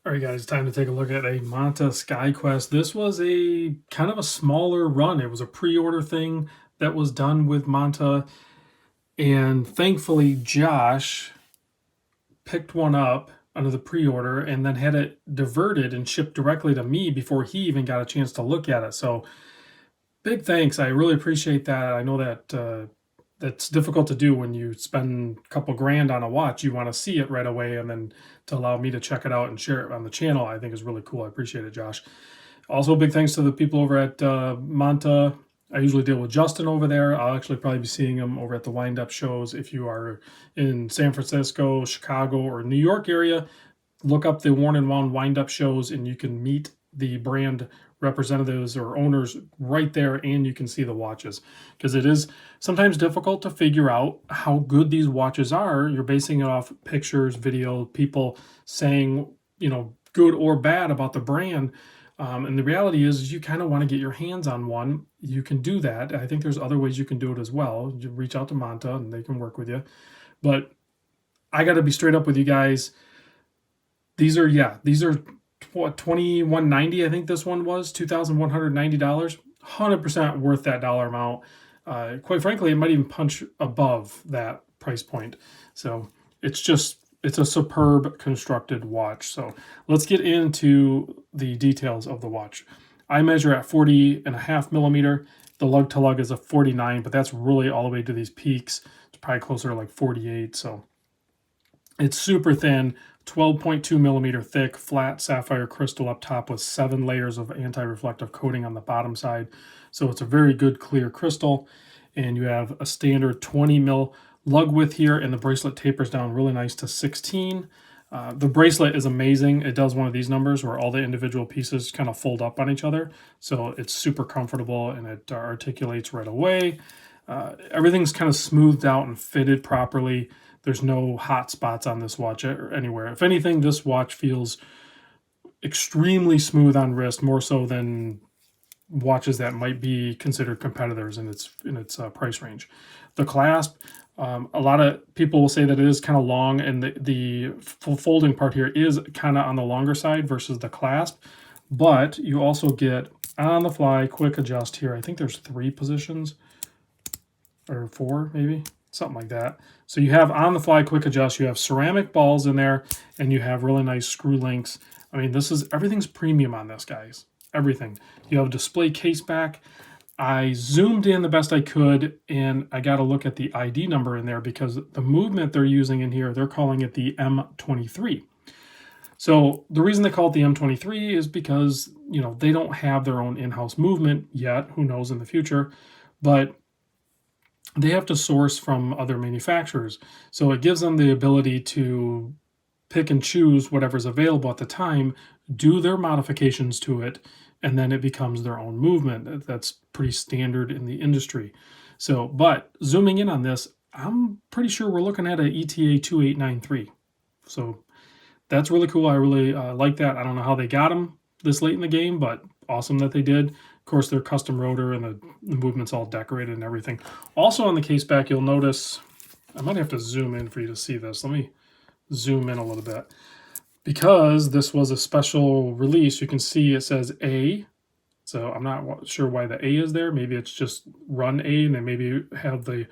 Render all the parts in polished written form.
All right, guys, time to take a look at a Monta SkyQuest. This was a kind of a smaller run. It was a pre-order thing that was done with Monta, and thankfully Josh picked one up under the pre-order and then had it diverted and shipped directly to me before he even got a chance to look at it. So big thanks. I really appreciate that. I know that that's difficult to do when you spend a couple grand on a watch. You want to see it right away, and then to allow me to check it out and share it on the channel, I think is really cool. I appreciate it, Josh. Also, big thanks to the people over at Monta. I usually deal with Justin over there. I'll actually probably be seeing him over at the wind-up shows. If you are in San Francisco, Chicago, or New York area, look up the Worn and Wound wind-up shows, and you can meet the brand representatives or owners right there, and you can see the watches, because it is sometimes difficult to figure out how good these watches are. You're basing it off pictures, video, people saying, good or bad about the brand. And the reality is you kind of want to get your hands on one. You can do that. I think there's other ways you can do it as well. You reach out to Monta and they can work with you. But I got to be straight up with you guys. These are what, $21.90. I think this one was $2,190. 100% worth that dollar amount. Quite frankly, it might even punch above that price point. So it's a superb constructed watch. So let's get into the details of the watch. I measure at 40.5 millimeter. The lug to lug is a 49, but that's really all the way to these peaks. It's probably closer to like 48. So it's super thin, 12.2 millimeter thick, flat sapphire crystal up top with 7 layers of anti-reflective coating on the bottom side. So it's a very good clear crystal. And you have a standard 20 mil lug width here, and the bracelet tapers down really nice to 16. The bracelet is amazing. It does one of these numbers where all the individual pieces kind of fold up on each other. So it's super comfortable, and it articulates right away. Everything's kind of smoothed out and fitted properly. There's no hot spots on this watch anywhere. If anything, this watch feels extremely smooth on wrist, more so than watches that might be considered competitors in its price range. The clasp, a lot of people will say that it is kind of long, and the folding part here is kind of on the longer side versus the clasp. But you also get on the fly quick adjust here. I think there's 3 positions or 4 maybe, something like that. So you have on the fly quick adjust, you have ceramic balls in there, and you have really nice screw links. I mean, everything's premium on this, guys. Everything. You have a display case back. I zoomed in the best I could, and I got to look at the ID number in there because the movement they're using in here, they're calling it the M23. So the reason they call it the M23 is because, they don't have their own in-house movement yet. Who knows in the future? But they have to source from other manufacturers. So it gives them the ability to pick and choose whatever's available at the time, do their modifications to it, and then it becomes their own movement. That's pretty standard in the industry. So, but zooming in on this, I'm pretty sure we're looking at an ETA 2893. So that's really cool. I really like that. I don't know how they got them this late in the game, but awesome that they did. Of course, their custom rotor and the movement's all decorated and everything. Also on the case back, you'll notice, I might have to zoom in for you to see this. Let me zoom in a little bit. Because this was a special release, you can see it says A. So I'm not sure why the A is there. Maybe it's just run A, and then maybe have the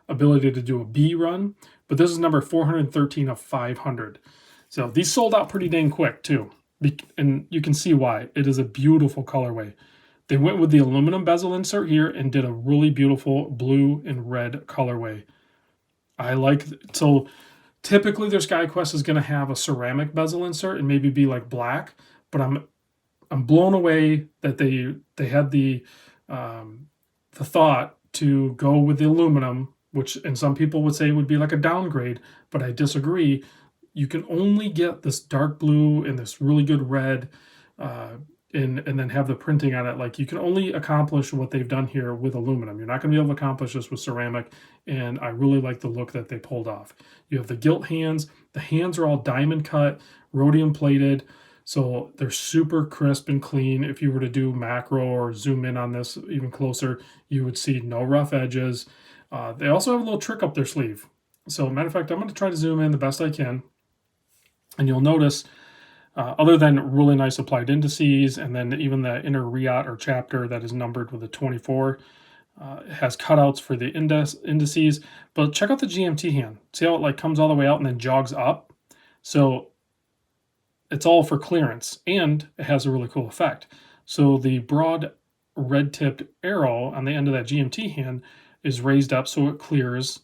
ability to do a B run. But this is number 413 of 500. So these sold out pretty dang quick too. And you can see why. It is a beautiful colorway. They went with the aluminum bezel insert here and did a really beautiful blue and red colorway. So typically their SkyQuest is going to have a ceramic bezel insert and maybe be like black, but I'm blown away that they had the thought to go with the aluminum, which and some people would say would be like a downgrade, but I disagree. You can only get this dark blue and this really good red, and then have the printing on it. Like, you can only accomplish what they've done here with aluminum. You're not going to be able to accomplish this with ceramic, and I really like the look that they pulled off. You have the gilt hands. The hands are all diamond cut, rhodium plated, so they're super crisp and clean. If you were to do macro or zoom in on this even closer, you would see no rough edges. They also have a little trick up their sleeve. So matter of fact, I'm going to try to zoom in the best I can, and you'll notice other than really nice applied indices, and then even the inner riot or chapter that is numbered with a 24. It has cutouts for the indices, but check out the GMT hand. See how it like comes all the way out and then jogs up? So it's all for clearance, and it has a really cool effect. So the broad red-tipped arrow on the end of that GMT hand is raised up so it clears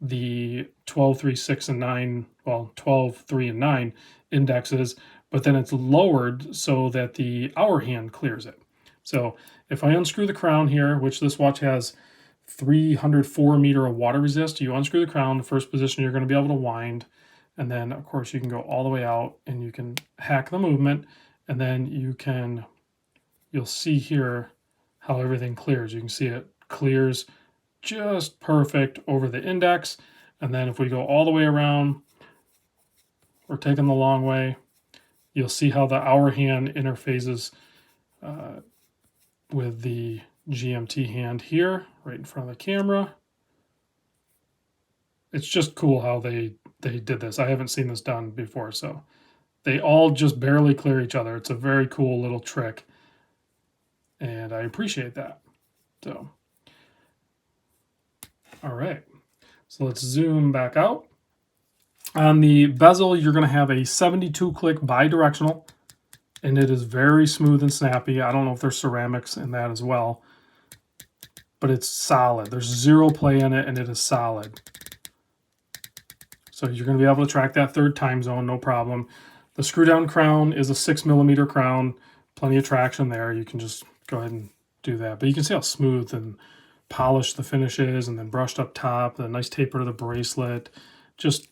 the 12, 3, 6, and 9, well, 12, 3, and 9 indexes, but then it's lowered so that the hour hand clears it. So if I unscrew the crown here, which this watch has 304 meter of water resist, you unscrew the crown, the first position you're going to be able to wind, and then of course you can go all the way out and you can hack the movement, and then you'll see here how everything clears. You can see it clears just perfect over the index, and then if we go all the way around, we're taking the long way, you'll see how the hour hand interfaces with the GMT hand here, right in front of the camera. It's just cool how they did this. I haven't seen this done before, so they all just barely clear each other. It's a very cool little trick, and I appreciate that. So, all right, so let's zoom back out. On the bezel, you're going to have a 72 click bidirectional, and it is very smooth and snappy. I don't know if there's ceramics in that as well, but it's solid. There's zero play in it, and it is solid. So you're going to be able to track that third time zone, no problem. The screw down crown is a 6mm crown. Plenty of traction there. You can just go ahead and do that. But you can see how smooth and polished the finish is, and then brushed up top, the nice taper to the bracelet. Just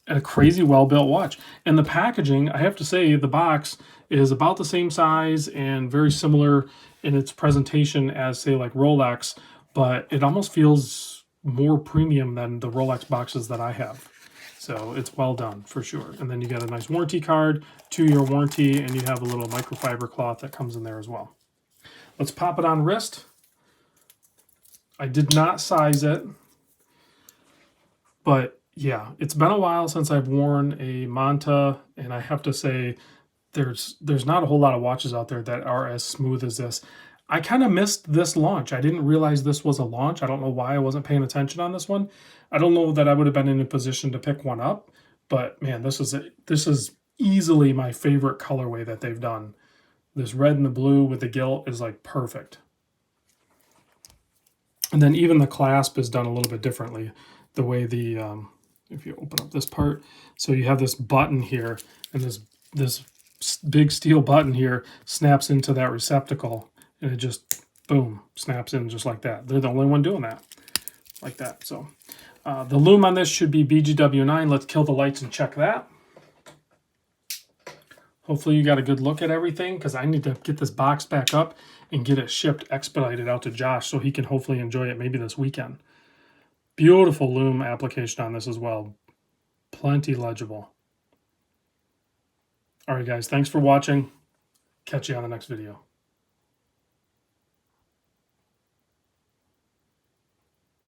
a crazy well-built watch. And the packaging, I have to say, the box is about the same size and very similar in its presentation as, say, like Rolex, but it almost feels more premium than the Rolex boxes that I have. So it's well done for sure. And then you get a nice warranty card, 2-year warranty, and you have a little microfiber cloth that comes in there as well. Let's pop it on wrist. I did not size it, but yeah, it's been a while since I've worn a Monta, and I have to say there's not a whole lot of watches out there that are as smooth as this. I kind of missed this launch. I didn't realize this was a launch. I don't know why I wasn't paying attention on this one. I don't know that I would have been in a position to pick one up, but man, this is easily my favorite colorway that they've done. This red and the blue with the gilt is like perfect. And then even the clasp is done a little bit differently. The way the, if you open up this part, so you have this button here, and this big steel button here snaps into that receptacle, and it just, boom, snaps in just like that. They're the only one doing that, like that. So the lume on this should be BGW9. Let's kill the lights and check that. Hopefully you got a good look at everything, because I need to get this box back up and get it shipped, expedited out to Josh so he can hopefully enjoy it maybe this weekend. Beautiful lume application on this as well. Plenty legible. All right, guys, thanks for watching. Catch you on the next video.